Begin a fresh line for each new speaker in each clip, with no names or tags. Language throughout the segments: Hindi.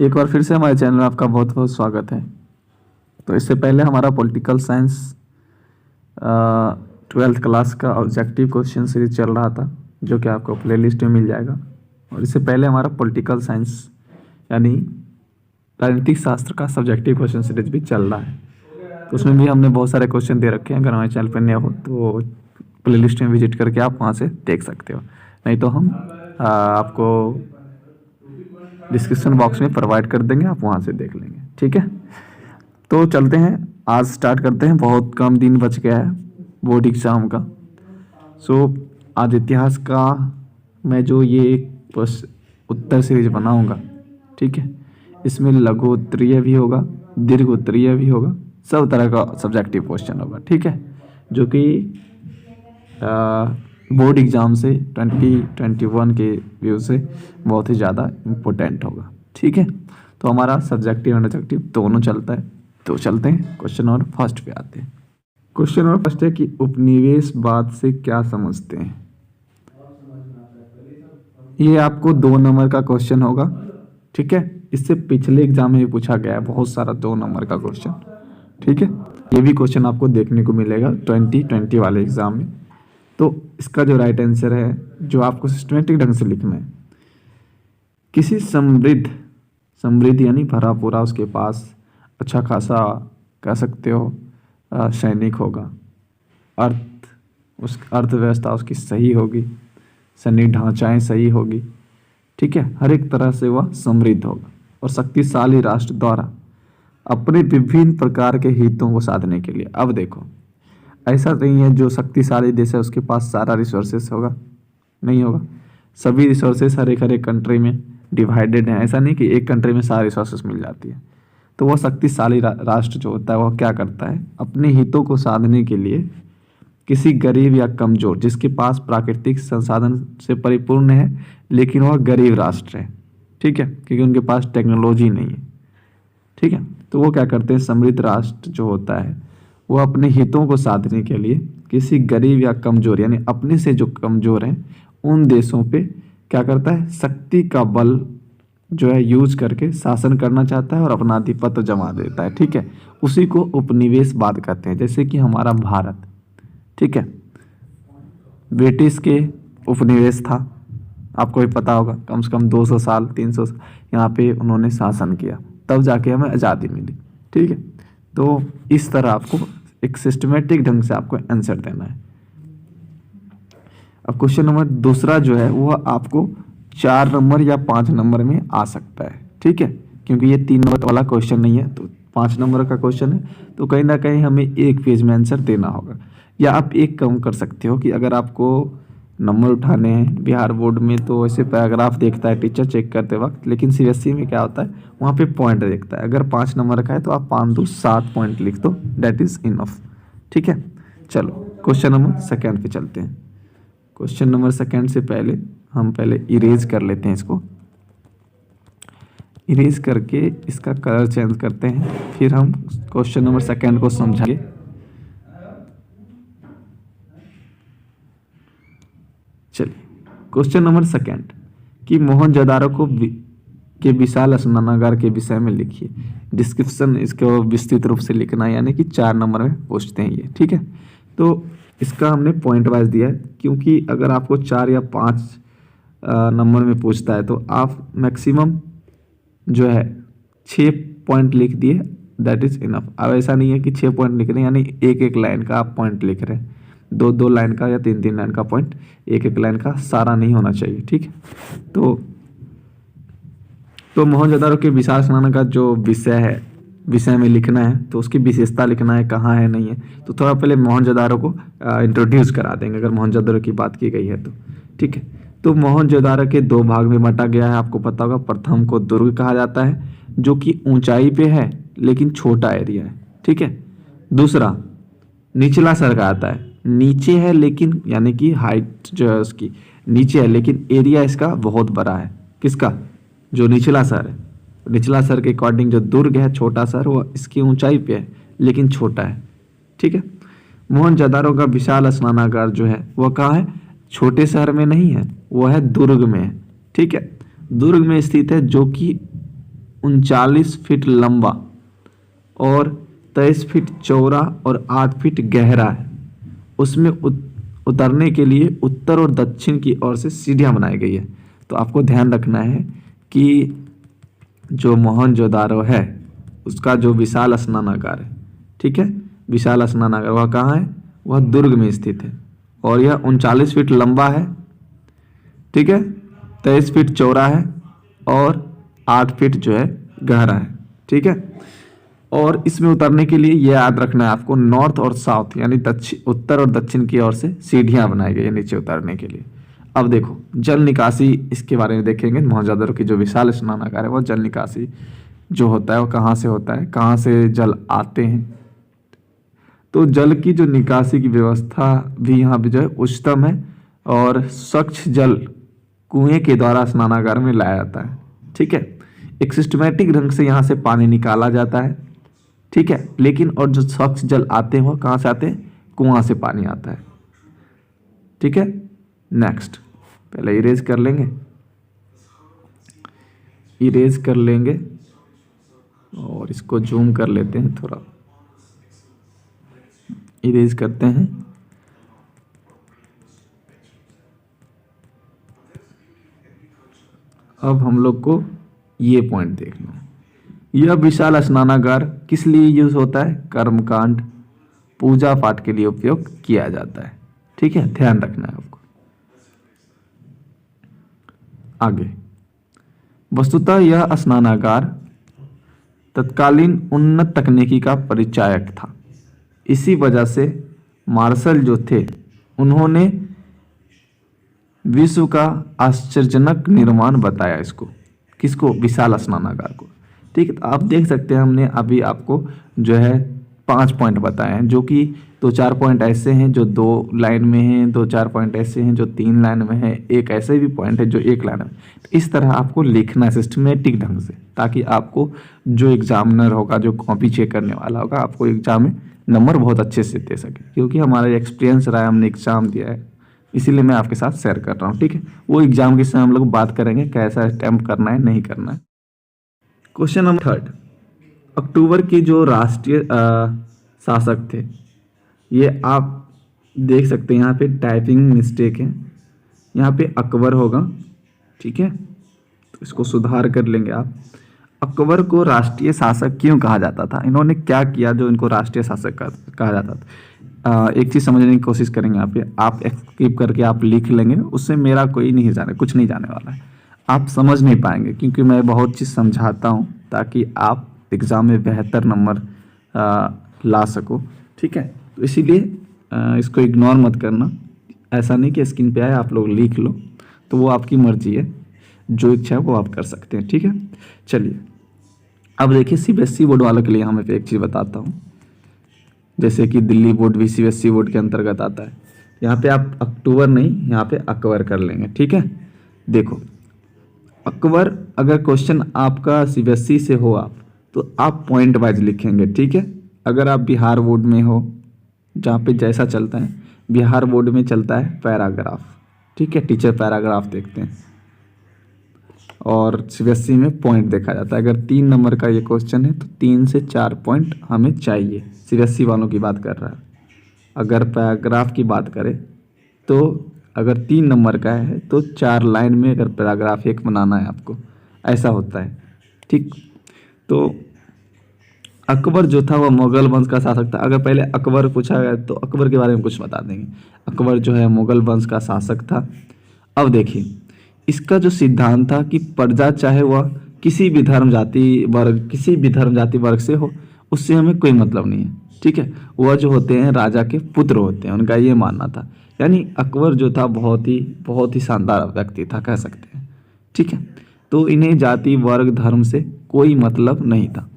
एक बार फिर से हमारे चैनल में आपका बहुत बहुत स्वागत है। तो इससे पहले हमारा पॉलिटिकल साइंस 12th क्लास का ऑब्जेक्टिव क्वेश्चन सीरीज चल रहा था, जो कि आपको प्लेलिस्ट में मिल जाएगा। और इससे पहले हमारा पॉलिटिकल साइंस यानी राजनीतिक शास्त्र का सब्जेक्टिव क्वेश्चन सीरीज भी चल रहा है। तो उसमें भी हमने बहुत सारे क्वेश्चन दे रखे हैं। अगर हमारे चैनल पर नए हो तो प्लेलिस्ट में विजिट करके आप वहाँ से देख सकते हो, नहीं तो हम आपको डिस्क्रिप्शन बॉक्स में प्रोवाइड कर देंगे, आप वहाँ से देख लेंगे। ठीक है, तो चलते हैं, आज स्टार्ट करते हैं। बहुत कम दिन बच गया है बोर्ड एग्ज़ाम का। आज इतिहास का मैं जो ये उत्तर सीरीज बनाऊंगा, ठीक है, इसमें लघु उत्तरीय भी होगा, दीर्घ उत्तरीय भी होगा, सब तरह का सब्जेक्टिव क्वेश्चन होगा। ठीक है, जो कि बोर्ड एग्ज़ाम से 2021 के व्यू से बहुत ही ज़्यादा इम्पोर्टेंट होगा। ठीक है, तो हमारा सब्जेक्टिव और ऑब्जेक्टिव दोनों चलता है। तो चलते हैं क्वेश्चन नंबर फर्स्ट पे आते हैं। क्वेश्चन नंबर फर्स्ट है कि उपनिवेशवाद से क्या समझते हैं। ये आपको 2 नंबर का क्वेश्चन होगा। ठीक है, इससे पिछले एग्जाम में भी पूछा गया है बहुत सारा 2 नंबर का क्वेश्चन। ठीक है, ये भी क्वेश्चन आपको देखने को मिलेगा 2020 वाले एग्जाम में। तो इसका जो राइट आंसर है, जो आपको सिस्टमेटिक ढंग से लिखना है, किसी समृद्ध यानी भरा पूरा, उसके पास अच्छा खासा कह सकते हो सैनिक होगा, उस अर्थव्यवस्था उसकी सही होगी, सैनिक ढांचाएँ सही होगी। ठीक है, हर एक तरह से वह समृद्ध होगा और शक्तिशाली राष्ट्र द्वारा अपने विभिन्न प्रकार के हितों को साधने के लिए। अब देखो, ऐसा नहीं है जो शक्तिशाली देश है उसके पास सारा रिसोर्सेस होगा, नहीं होगा। सभी रिसोर्सेस हर एक कंट्री में डिवाइडेड हैं। ऐसा नहीं कि एक कंट्री में सारे रिसोर्सेस मिल जाती है। तो वह शक्तिशाली राष्ट्र जो होता है वह क्या करता है, अपने हितों को साधने के लिए किसी गरीब या कमजोर, जिसके पास प्राकृतिक संसाधन से परिपूर्ण है लेकिन वह गरीब राष्ट्र है, ठीक है, क्योंकि उनके पास टेक्नोलॉजी नहीं है, ठीक है, तो वो क्या करते हैं, समृद्ध राष्ट्र जो होता है वो अपने हितों को साधने के लिए किसी गरीब या कमजोर, यानी अपने से जो कमजोर हैं उन देशों पे क्या करता है, शक्ति का बल जो है यूज करके शासन करना चाहता है और अपना आधिपत्य जमा देता है। ठीक है, उसी को उपनिवेशवाद कहते हैं। जैसे कि हमारा भारत, ठीक है, ब्रिटिश के उपनिवेश था, आपको भी पता होगा, कम से कम 200 साल 300 साल यहाँ पे उन्होंने शासन किया, तब जाके हमें आज़ादी मिली। ठीक है, तो इस तरह आपको एक सिस्टमेटिक ढंग से आपको आंसर देना है। अब क्वेश्चन नंबर दूसरा जो है वह आपको 4 नंबर या 5 नंबर में आ सकता है। ठीक है, क्योंकि ये 3 नंबर वाला क्वेश्चन नहीं है, तो 5 नंबर का क्वेश्चन है, तो कहीं ना कहीं हमें एक पेज में आंसर देना होगा। या आप एक काम कर सकते हो कि अगर आपको नंबर उठाने हैं बिहार बोर्ड में, तो ऐसे पैराग्राफ देखता है टीचर चेक करते वक्त, लेकिन सीबीएसई में क्या होता है, वहाँ पे पॉइंट देखता है। अगर 5 नंबर का है तो आप 5 2 7 पॉइंट लिख दो, दैट इज़ इनफ। ठीक है, चलो क्वेश्चन नंबर सेकेंड पे चलते हैं। क्वेश्चन नंबर सेकेंड से पहले हम इरेज कर लेते हैं, इसको इरेज करके इसका कलर चेंज करते हैं, फिर हम क्वेश्चन नंबर सेकेंड को समझाएंगे। चलिए, क्वेश्चन नंबर सेकेंड कि मोहनजोदारो के विशाल स्नानागार के विषय में लिखिए। डिस्क्रिप्शन इसको विस्तृत रूप से लिखना है, यानी कि 4 नंबर में पूछते हैं ये। ठीक है, तो इसका हमने पॉइंट वाइज दिया है, क्योंकि अगर आपको 4 या 5 नंबर में पूछता है तो आप मैक्सिमम जो है 6 पॉइंट लिख दिए, दैट इज़ इनफ। अब ऐसा नहीं है कि 6 पॉइंट लिख रहे हैं यानी एक लाइन का आप पॉइंट लिख रहे हैं, 2 लाइन का या 3 लाइन का पॉइंट, एक लाइन का सारा नहीं होना चाहिए। ठीक है, तो मोहनजोदारो के विशाल स्नान का जो विषय में लिखना है, तो उसकी विशेषता लिखना है, कहाँ है नहीं है। तो थोड़ा पहले मोहनजोदारो को इंट्रोड्यूस करा देंगे, अगर मोहनजोदारो की बात की गई है तो। ठीक है, तो मोहनजोदारो के 2 भाग में बांटा गया है, आपको पता होगा। प्रथम को दुर्ग कहा जाता है, जो कि ऊंचाई पे है लेकिन छोटा एरिया है। ठीक है, दूसरा निचला सर कहा जाता है, नीचे है लेकिन, यानी कि हाइट जो है उसकी नीचे है लेकिन एरिया इसका बहुत बड़ा है। किसका, जो निचला सर है, निचला सर के अकॉर्डिंग जो दुर्ग है छोटा सर, वो इसकी ऊंचाई पे है लेकिन छोटा है। ठीक है, मोहनजोदारो का विशाल स्नानागार जो है वह कहाँ है, छोटे शहर में नहीं है, वो है दुर्ग में है। ठीक है, दुर्ग में स्थित है, जो कि 39 फीट लंबा और 23 फीट चौड़ा और 8 फीट गहरा है। उसमें उतरने के लिए उत्तर और दक्षिण की ओर से सीढ़ियां बनाई गई है। तो आपको ध्यान रखना है कि जो मोहनजोदारो है उसका जो विशाल स्नानागार है, ठीक है, विशाल स्नानागार वह कहाँ है? वह दुर्ग में स्थित है और यह 39 फीट लंबा है, ठीक है, 23 फीट चौड़ा है और 8 फीट जो है गहरा है, ठीक है। और इसमें उतरने के लिए यह याद रखना है आपको, नॉर्थ और साउथ यानी दक्षिण, उत्तर और दक्षिण की ओर से सीढ़ियां बनाई गई है नीचे उतरने के लिए। अब देखो जल निकासी, इसके बारे में देखेंगे। मोहनजोदड़ो की जो विशाल स्नानागार है वो जल निकासी जो होता है वो कहाँ से होता है, कहाँ से जल आते हैं। तो जल की जो निकासी की व्यवस्था भी यहाँ पे जो है उच्चतम है और स्वच्छ जल कुएं के द्वारा स्नानागार में लाया जाता है, ठीक है। एक सिस्टमेटिक ढंग से यहाँ से पानी निकाला जाता है, ठीक है। लेकिन और जो स्वच्छ जल आते हैं वो कहाँ से आते हैं? कुआं से पानी आता है, ठीक है। नेक्स्ट, पहले इरेज कर लेंगे, इरेज कर लेंगे और इसको जूम कर लेते हैं थोड़ा, इरेज करते हैं। अब हम लोग को ये पॉइंट देखना है, यह विशाल स्नानागार किस लिए यूज होता है? कर्मकांड, पूजा पाठ के लिए उपयोग किया जाता है, ठीक है, ध्यान रखना है आपको। आगे, वस्तुतः यह स्नानागार तत्कालीन उन्नत तकनीकी का परिचायक था। इसी वजह से मार्शल जो थे उन्होंने विश्व का आश्चर्यजनक निर्माण बताया इसको, किसको? विशाल स्नानागार को, ठीक है। तो आप देख सकते हैं हमने अभी आपको जो है 5 पॉइंट बताए हैं, जो कि 2-4 पॉइंट ऐसे हैं जो 2 लाइन में हैं, 2-4 पॉइंट ऐसे हैं जो 3 लाइन में है, एक ऐसे भी पॉइंट है जो 1 लाइन में। तो इस तरह आपको लिखना है सिस्टमेटिक ढंग से, ताकि आपको जो एग्जामिनर होगा, जो कॉपी चेक करने वाला होगा, आपको एग्जाम में नंबर बहुत अच्छे से दे सके। क्योंकि हमारा एक्सपीरियंस रहा है, हमने एग्जाम दिया है, इसीलिए मैं आपके साथ शेयर कर रहा हूँ, ठीक है। वो एग्जाम के समय हम लोग बात करेंगे कैसा अटेम्प्ट करना है, नहीं करना है। क्वेश्चन नंबर 3, अक्टूबर के जो राष्ट्रीय शासक थे, ये आप देख सकते हैं यहाँ पे टाइपिंग मिस्टेक है, यहाँ पे अकबर होगा, ठीक है, तो इसको सुधार कर लेंगे आप। अकबर को राष्ट्रीय शासक क्यों कहा जाता था? इन्होंने क्या किया जो इनको राष्ट्रीय शासक कहा जाता था? एक चीज़ समझने की कोशिश करेंगे यहाँ पे, आप स्किप करके आप लिख लेंगे, उससे मेरा कोई नहीं जाने, कुछ नहीं जाने वाला है, आप समझ नहीं पाएंगे, क्योंकि मैं बहुत चीज़ समझाता हूँ ताकि आप एग्ज़ाम में बेहतर नंबर ला सको, ठीक है। तो इसीलिए इसको इग्नोर मत करना, ऐसा नहीं कि स्क्रीन पे आए आप लोग लिख लो, तो वो आपकी मर्जी है, जो इच्छा है वो आप कर सकते हैं, ठीक है। चलिए अब देखिए सीबीएसई बोर्ड वालों के लिए यहाँ मैं एक चीज़ बताता हूँ, जैसे कि दिल्ली बोर्ड भी सीबीएसई बोर्ड के अंतर्गत आता है। यहाँ पे आप अक्टूबर नहीं, यहाँ पे अकबर कर लेंगे, ठीक है। देखो अकबर, अगर क्वेश्चन आपका सीबीएसई से हो आप, तो आप पॉइंट वाइज लिखेंगे, ठीक है। अगर आप बिहार बोर्ड में हो, जहाँ पे जैसा चलता है, बिहार बोर्ड में चलता है पैराग्राफ, ठीक है, टीचर पैराग्राफ देखते हैं, और सीबीएसई में पॉइंट देखा जाता है। अगर 3 नंबर का ये क्वेश्चन है तो 3 से 4 पॉइंट हमें चाहिए, सीबीएसई वालों की बात कर रहा है। अगर पैराग्राफ की बात करें तो अगर 3 नंबर का है तो 4 लाइन में अगर पैराग्राफ एक बनाना है आपको, ऐसा होता है, ठीक। तो अकबर जो था वह मुगल वंश का शासक था। अगर पहले अकबर पूछा गया तो अकबर के बारे में कुछ बता देंगे। अकबर जो है मुगल वंश का शासक था। अब देखिए इसका जो सिद्धांत था कि प्रजा चाहे वह किसी भी धर्म जाति वर्ग से हो, उससे हमें कोई मतलब नहीं है, ठीक है। वह जो होते हैं राजा के पुत्र होते हैं, उनका ये मानना था। यानी अकबर जो था बहुत ही शानदार व्यक्ति था, कह सकते हैं, ठीक है। तो इन्हें जाति वर्ग धर्म से कोई मतलब नहीं था।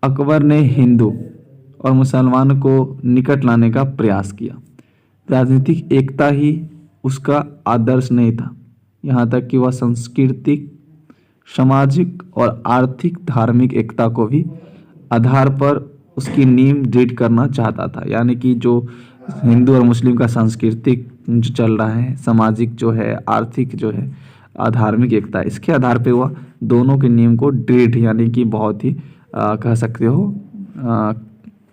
अकबर ने हिंदू और मुसलमान को निकट लाने का प्रयास किया। राजनीतिक एकता ही उसका आदर्श नहीं था, यहाँ तक कि वह सांस्कृतिक, सामाजिक और आर्थिक धार्मिक एकता को भी आधार पर उसकी नींव दृढ़ करना चाहता था। यानी कि जो हिंदू और मुस्लिम का सांस्कृतिक जो चल रहा है, सामाजिक जो है, आर्थिक जो है, धार्मिक एकता, इसके आधार पे वह दोनों के नियम को दृढ़ यानी कि बहुत ही कह सकते हो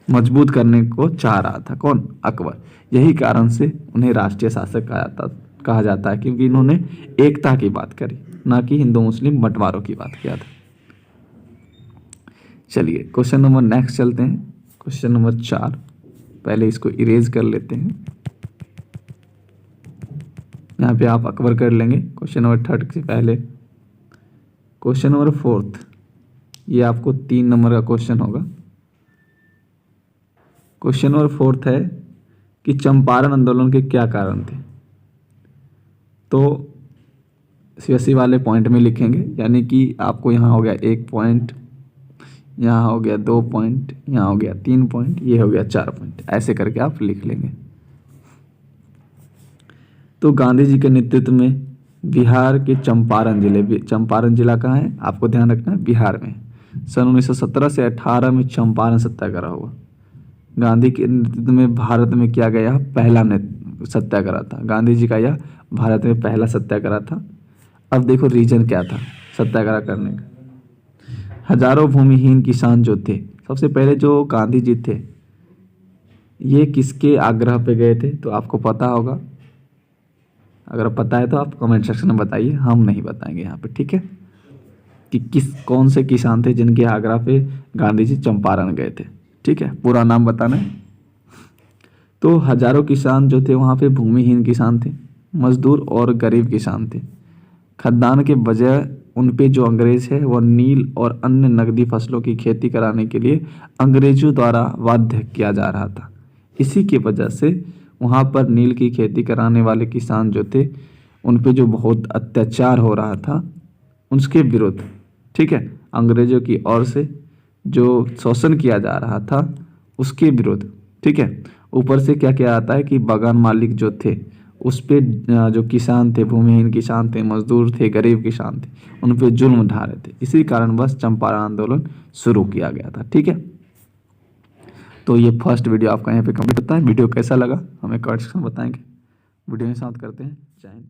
मजबूत करने को चाह रहा था। कौन? अकबर। यही कारण से उन्हें राष्ट्रीय शासक कहा जाता है, क्योंकि इन्होंने एकता की बात करी, ना कि हिंदू मुस्लिम बंटवारों की बात किया था। चलिए क्वेश्चन नंबर नेक्स्ट चलते हैं। क्वेश्चन नंबर 4, पहले इसको इरेज कर लेते हैं। यहाँ पे आप अकबर कर लेंगे क्वेश्चन नंबर 3 से पहले। क्वेश्चन नंबर 4, ये आपको 3 नंबर का क्वेश्चन होगा। क्वेश्चन नंबर 4 है कि चंपारण आंदोलन के क्या कारण थे। तो सीएससी वाले पॉइंट में लिखेंगे, यानी कि आपको यहाँ हो गया 1 पॉइंट, यहाँ हो गया 2 पॉइंट, यहाँ हो गया 3 पॉइंट, ये हो गया 4 पॉइंट, ऐसे करके आप लिख लेंगे। तो गांधी जी के नेतृत्व में बिहार के चंपारण जिला कहाँ है? आपको ध्यान रखना है, बिहार में। सन 1917 से 18 में चंपारण सत्याग्रह हुआ। गांधी के नेतृत्व में भारत में किया गया पहला सत्याग्रह था। गांधी जी का यह भारत में पहला सत्याग्रह था। अब देखो रीजन क्या था सत्याग्रह करने का। हजारों भूमिहीन किसान जो थे, सबसे पहले जो गांधी जी थे, ये किसके आग्रह पे गए थे? तो आपको पता होगा, अगर पता है तो आप कमेंट सेक्शन में बताइए, हम नहीं बताएंगे यहाँ पे, ठीक है, कि कौन से किसान थे जिनके आग्रह पे गांधी जी चंपारण गए थे। ठीक है, पूरा नाम बताना है। तो हजारों किसान जो थे वहाँ पे भूमिहीन किसान थे, मजदूर और गरीब किसान थे। खाद्यान्न के बजाय उन पे जो अंग्रेज है वह नील और अन्य नकदी फसलों की खेती कराने के लिए अंग्रेजों द्वारा बाध्य किया जा रहा था। इसी की वजह से वहाँ पर नील की खेती कराने वाले किसान जो थे उन पे जो बहुत अत्याचार हो रहा था उसके विरुद्ध, ठीक है, अंग्रेजों की ओर से जो शोषण किया जा रहा था उसके विरुद्ध, ठीक है। ऊपर से क्या क्या आता है कि बागान मालिक जो थे उस पे जो किसान थे, भूमिहीन किसान थे, मजदूर थे, गरीब किसान थे, उन पे जुल्म ढा रहे थे। इसी कारण बस चंपारण आंदोलन शुरू किया गया था। ठीक है, तो ये फर्स्ट वीडियो आपका यहाँ पे कंप्लीट होता है। वीडियो कैसा लगा हमें कमेंट सेक्शन में बताएंगे। वीडियो में समाप्त करते हैं। जय हिंद।